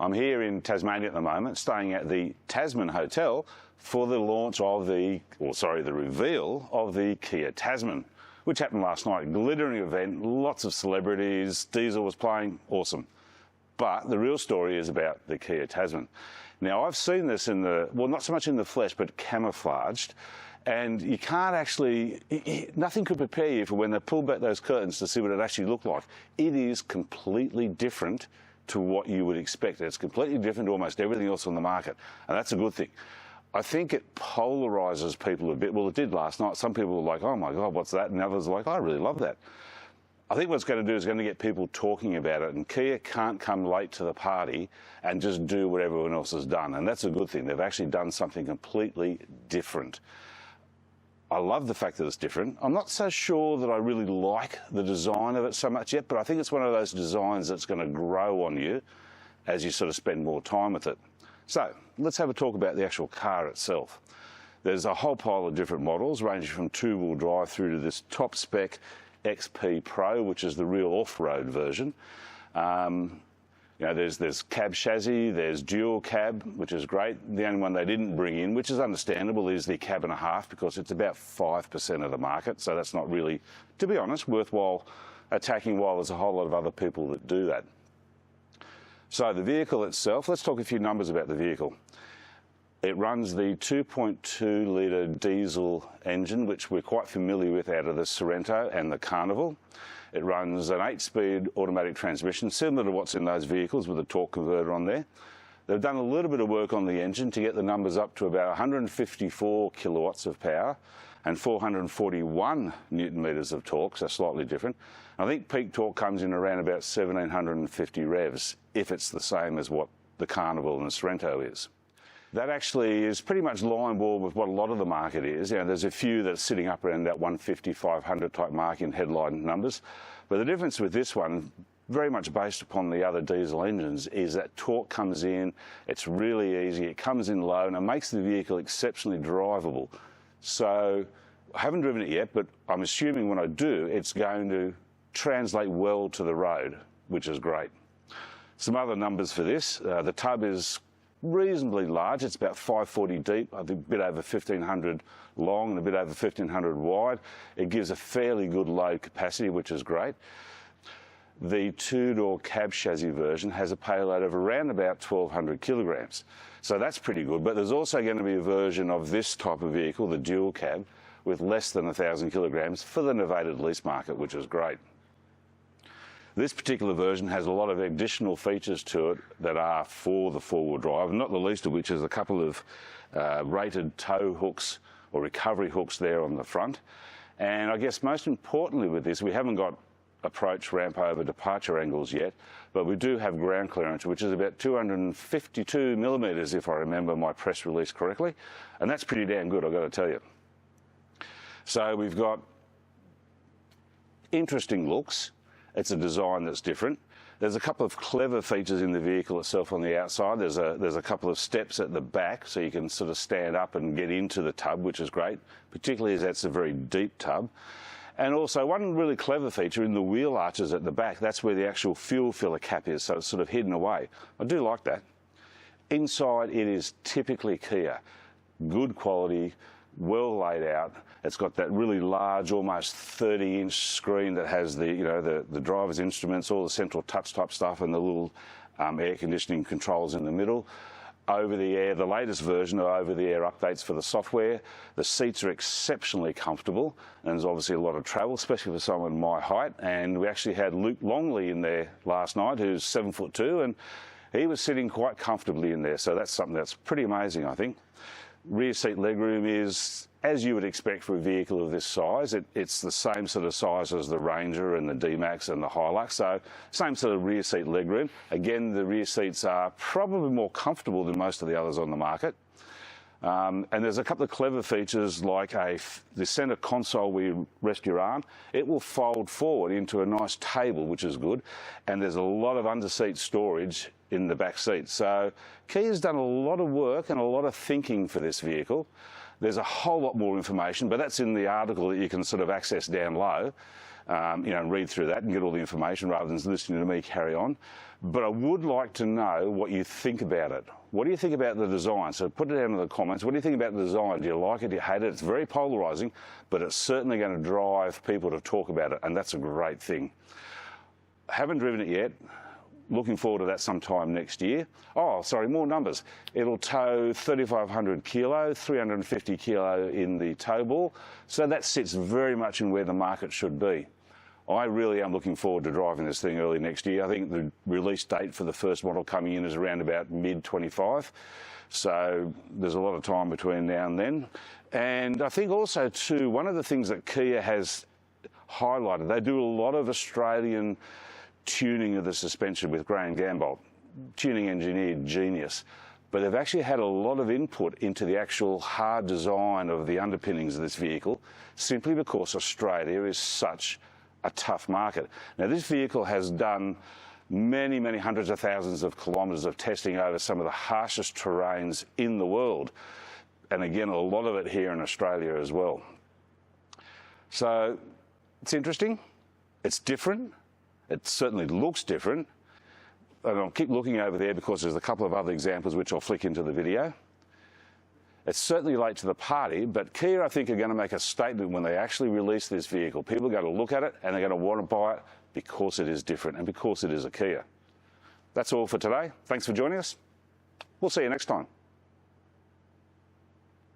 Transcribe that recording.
I'm here in Tasmania at the moment, staying at the Tasman Hotel for the launch of the reveal of the Kia Tasman, which happened last night. Glittering event, lots of celebrities, Diesel was playing, awesome. But the real story is about the Kia Tasman. Now, I've seen this in not so much in the flesh, but camouflaged. And you can't actually, nothing could prepare you for when they pull back those curtains to see what it actually looked like. It is completely different to what you would expect. It's completely different to almost everything else on the market, and that's a good thing. I think it polarises people a bit. Well, it did last night. Some people were like, oh my God, what's that? And others are like, I really love that. I think what it's going to do is going to get people talking about it, and Kia can't come late to the party and just do what everyone else has done, and that's a good thing. They've actually done something completely different. I love the fact that it's different. I'm not so sure that I really like the design of it so much yet, but I think it's one of those designs that's going to grow on you as you sort of spend more time with it. So let's have a talk about the actual car itself. There's a whole pile of different models ranging from two-wheel drive through to this top spec XP Pro, which is the real off-road version. You know, there's cab chassis, there's dual cab, which is great. The only one they didn't bring in, which is understandable, is the cab and a half, because it's about 5% of the market. So that's not really, to be honest, worthwhile attacking, while there's a whole lot of other people that do that. So the vehicle itself, let's talk a few numbers about the vehicle. It runs the 2.2 litre diesel engine, which we're quite familiar with out of the Sorento and the Carnival. It runs an 8-speed automatic transmission, similar to what's in those vehicles, with a torque converter on there. They've done a little bit of work on the engine to get the numbers up to about 154 kilowatts of power and 441 newton metres of torque, so slightly different. I think peak torque comes in around about 1750 revs, if it's the same as what the Carnival and the Sorento is. That actually is pretty much line ball with what a lot of the market is. You know, there's a few that's sitting up around that 150, 500 type mark in headline numbers. But the difference with this one, very much based upon the other diesel engines, is that torque comes in, it's really easy, it comes in low, and it makes the vehicle exceptionally drivable. So I haven't driven it yet, but I'm assuming when I do, it's going to translate well to the road, which is great. Some other numbers for this, the tub is reasonably large. It's about 540 deep, I think a bit over 1500 long and a bit over 1500 wide. It gives a fairly good load capacity, which is great. The two-door cab chassis version has a payload of around about 1200 kilograms. So that's pretty good, but there's also going to be a version of this type of vehicle, the dual cab, with less than 1000 kilograms for the novated lease market, which is great. This particular version has a lot of additional features to it that are for the four-wheel drive, not the least of which is a couple of rated tow hooks or recovery hooks there on the front. And I guess most importantly with this, we haven't got approach, ramp over, departure angles yet, but we do have ground clearance, which is about 252 millimetres, if I remember my press release correctly. And that's pretty damn good, I've got to tell you. So we've got interesting looks. It's a design that's different. There's a couple of clever features in the vehicle itself on the outside. There's a couple of steps at the back, so you can sort of stand up and get into the tub, which is great, particularly as that's a very deep tub. And also one really clever feature in the wheel arches at the back, that's where the actual fuel filler cap is, so it's sort of hidden away. I do like that. Inside, it is typically Kia. Good quality, well laid out. It's got that really large, almost 30-inch screen that has the driver's instruments, all the central touch type stuff, and the little air conditioning controls in the middle. Over-the-air, the latest version of over-the-air updates for the software. The seats are exceptionally comfortable, and there's obviously a lot of travel, especially for someone my height. And we actually had Luke Longley in there last night, who's 7'2", and he was sitting quite comfortably in there. So that's something that's pretty amazing, I think. Rear seat legroom is, as you would expect for a vehicle of this size, it's the same sort of size as the Ranger and the D-Max and the Hilux, so same sort of rear seat legroom. Again, the rear seats are probably more comfortable than most of the others on the market. And there's a couple of clever features like the centre console where you rest your arm. It will fold forward into a nice table, which is good, and there's a lot of under-seat storage in the back seat. So Kia's done a lot of work and a lot of thinking for this vehicle. There's a whole lot more information, but that's in the article that you can sort of access down low. read through that and get all the information rather than listening to me carry on. But I would like to know what you think about it. What do you think about the design? So put it down in the comments. What do you think about the design? Do you like it? Do you hate it? It's very polarising, but it's certainly going to drive people to talk about it, and that's a great thing. Haven't driven it yet. Looking forward to that sometime next year. Oh, sorry, more numbers. It'll tow 3,500 kilo, 350 kilo in the tow ball. So that sits very much in where the market should be. I really am looking forward to driving this thing early next year. I think the release date for the first model coming in is around about mid-25. So there's a lot of time between now and then. And I think also too, one of the things that Kia has highlighted, they do a lot of Australian tuning of the suspension with Graham Gambold, tuning engineer genius. But they've actually had a lot of input into the actual hard design of the underpinnings of this vehicle, simply because Australia is such a tough market. Now, this vehicle has done many, many hundreds of thousands of kilometres of testing over some of the harshest terrains in the world. And again, a lot of it here in Australia as well. So it's interesting. It's different. It certainly looks different. And I'll keep looking over there because there's a couple of other examples which I'll flick into the video. It's certainly late to the party, but Kia, I think, are going to make a statement when they actually release this vehicle. People are going to look at it and they're going to want to buy it because it is different and because it is a Kia. That's all for today. Thanks for joining us. We'll see you next time.